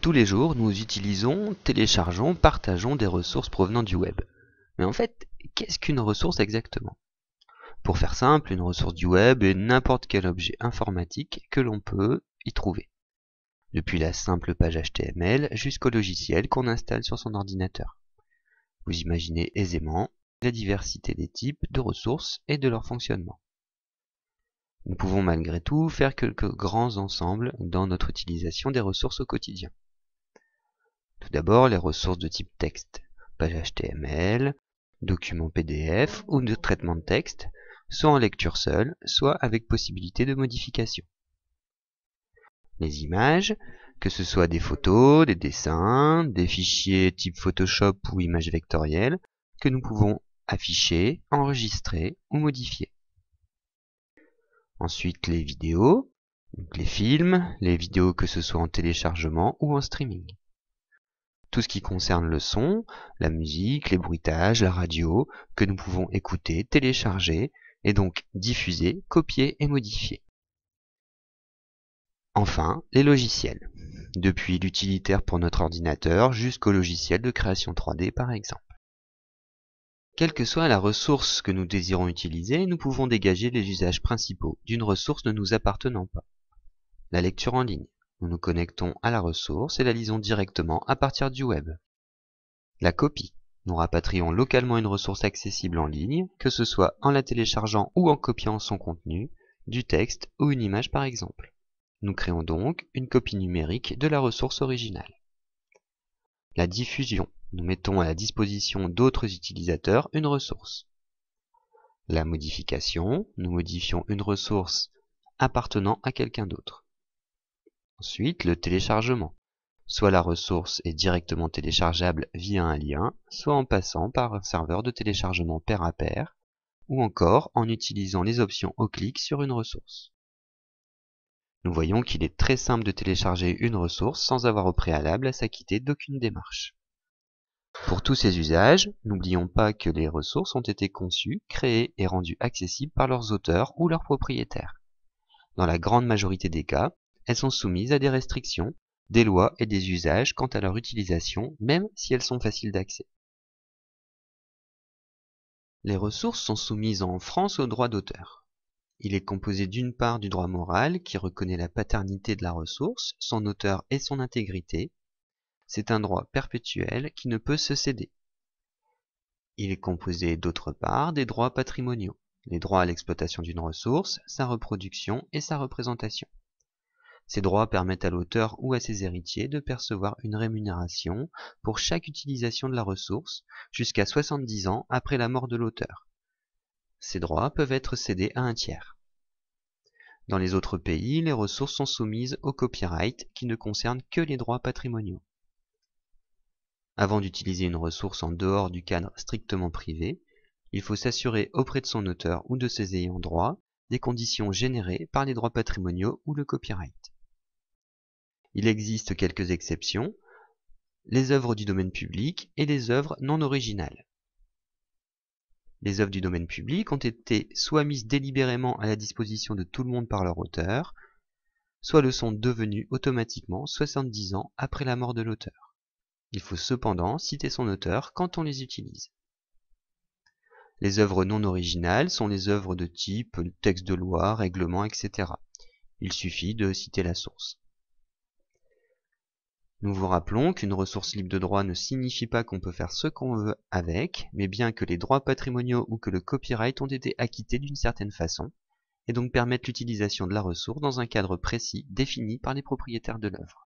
Tous les jours, nous utilisons, téléchargeons, partageons des ressources provenant du web. Mais en fait, qu'est-ce qu'une ressource exactement? Pour faire simple, une ressource du web est n'importe quel objet informatique que l'on peut y trouver. Depuis la simple page HTML jusqu'au logiciel qu'on installe sur son ordinateur. Vous imaginez aisément la diversité des types de ressources et de leur fonctionnement. Nous pouvons malgré tout faire quelques grands ensembles dans notre utilisation des ressources au quotidien. Tout d'abord, les ressources de type texte, page HTML, documents PDF ou de traitement de texte, soit en lecture seule, soit avec possibilité de modification. Les images, que ce soit des photos, des dessins, des fichiers type Photoshop ou images vectorielles, que nous pouvons afficher, enregistrer ou modifier. Ensuite, les vidéos, donc les films, les vidéos que ce soit en téléchargement ou en streaming. Tout ce qui concerne le son, la musique, les bruitages, la radio, que nous pouvons écouter, télécharger, et donc diffuser, copier et modifier. Enfin, les logiciels, depuis l'utilitaire pour notre ordinateur jusqu'au logiciel de création 3D par exemple. Quelle que soit la ressource que nous désirons utiliser, nous pouvons dégager les usages principaux d'une ressource ne nous appartenant pas. La lecture en ligne. Nous nous connectons à la ressource et la lisons directement à partir du web. La copie. Nous rapatrions localement une ressource accessible en ligne, que ce soit en la téléchargeant ou en copiant son contenu, du texte ou une image par exemple. Nous créons donc une copie numérique de la ressource originale. La diffusion. Nous mettons à la disposition d'autres utilisateurs une ressource. La modification. Nous modifions une ressource appartenant à quelqu'un d'autre. Ensuite, le téléchargement. Soit la ressource est directement téléchargeable via un lien, soit en passant par un serveur de téléchargement pair à pair, ou encore en utilisant les options au clic sur une ressource. Nous voyons qu'il est très simple de télécharger une ressource sans avoir au préalable à s'acquitter d'aucune démarche. Pour tous ces usages, n'oublions pas que les ressources ont été conçues, créées et rendues accessibles par leurs auteurs ou leurs propriétaires. Dans la grande majorité des cas, elles sont soumises à des restrictions, des lois et des usages quant à leur utilisation, même si elles sont faciles d'accès. Les ressources sont soumises en France au droit d'auteur. Il est composé d'une part du droit moral qui reconnaît la paternité de la ressource, son auteur et son intégrité. C'est un droit perpétuel qui ne peut se céder. Il est composé d'autre part des droits patrimoniaux, les droits à l'exploitation d'une ressource, sa reproduction et sa représentation. Ces droits permettent à l'auteur ou à ses héritiers de percevoir une rémunération pour chaque utilisation de la ressource jusqu'à 70 ans après la mort de l'auteur. Ces droits peuvent être cédés à un tiers. Dans les autres pays, les ressources sont soumises au copyright qui ne concerne que les droits patrimoniaux. Avant d'utiliser une ressource en dehors du cadre strictement privé, il faut s'assurer auprès de son auteur ou de ses ayants droit des conditions générées par les droits patrimoniaux ou le copyright. Il existe quelques exceptions, les œuvres du domaine public et les œuvres non originales. Les œuvres du domaine public ont été soit mises délibérément à la disposition de tout le monde par leur auteur, soit le sont devenues automatiquement 70 ans après la mort de l'auteur. Il faut cependant citer son auteur quand on les utilise. Les œuvres non originales sont les œuvres de type texte de loi, règlement, etc. Il suffit de citer la source. Nous vous rappelons qu'une ressource libre de droit ne signifie pas qu'on peut faire ce qu'on veut avec, mais bien que les droits patrimoniaux ou que le copyright ont été acquittés d'une certaine façon, et donc permettent l'utilisation de la ressource dans un cadre précis défini par les propriétaires de l'œuvre.